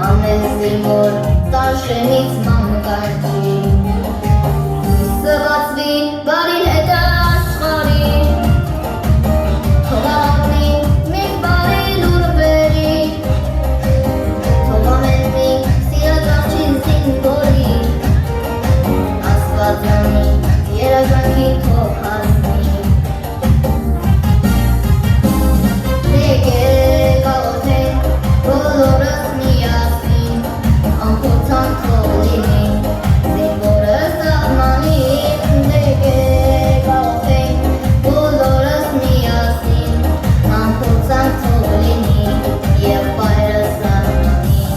ամեն զինվոր տաշենից մանկարդի սվացվի բարին հետ աշխարի թող ապնի մենք բարի լուր բերի թող ամեն մի սիրած աղջին զինվորի Աստված անի երազանքի թող հասնի Եկեք աղոթենք բոլորս միասին ամփոփան թող լինի զինվորը սահմանին Եկեք աղոթենք բոլորս միասին ամփոփան թող լինի եղբայրը սահմանին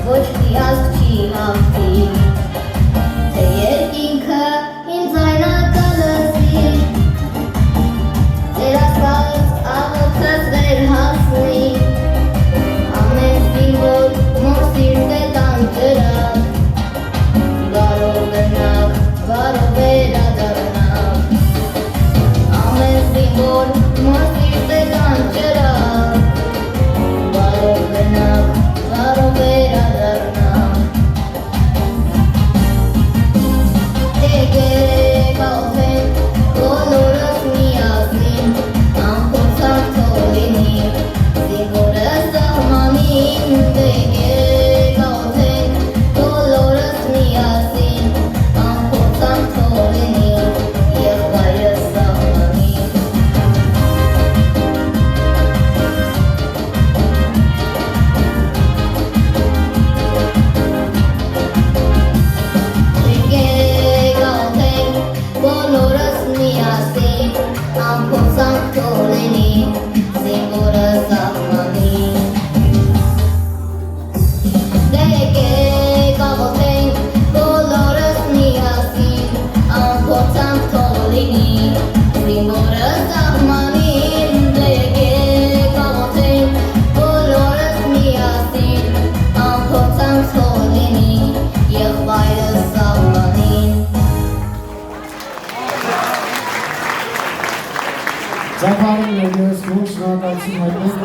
Ոչ մի ազգ չի հաղթի Թե երկինքը իմ ձայնը կլսի Ձեր ասված աղոթքս վեր հասնի Ամեն զինվոր մոր սիրտ է տան ջրակ Բարով գնաք, բարով վերադառնաք Ամեն զինվոր մոր սիրտ է տան ջրակ Բարով գնաք, բարով վերադառնաք Եկեք աղոթենք բոլորս միասին ամփոփան թող լինի զինվորը սահմանին Եկեք աղոթենք բոլորս միասին ամփոփան թող լինի եղբայրը սահմանին Եկեք աղոթենք բոլորս միասին ամփոփան թող լինի զինվորը սահմանին Եկեք աղոթենք բոլորս միասին ամփոփան թող լինի զինվորը սահմանին Եկեք աղոթենք բոլորս միասին ամփոփան թող լինի եղբայրը սահմանին Ձավարին ներկայացնում շնորհակալություն հայտնենք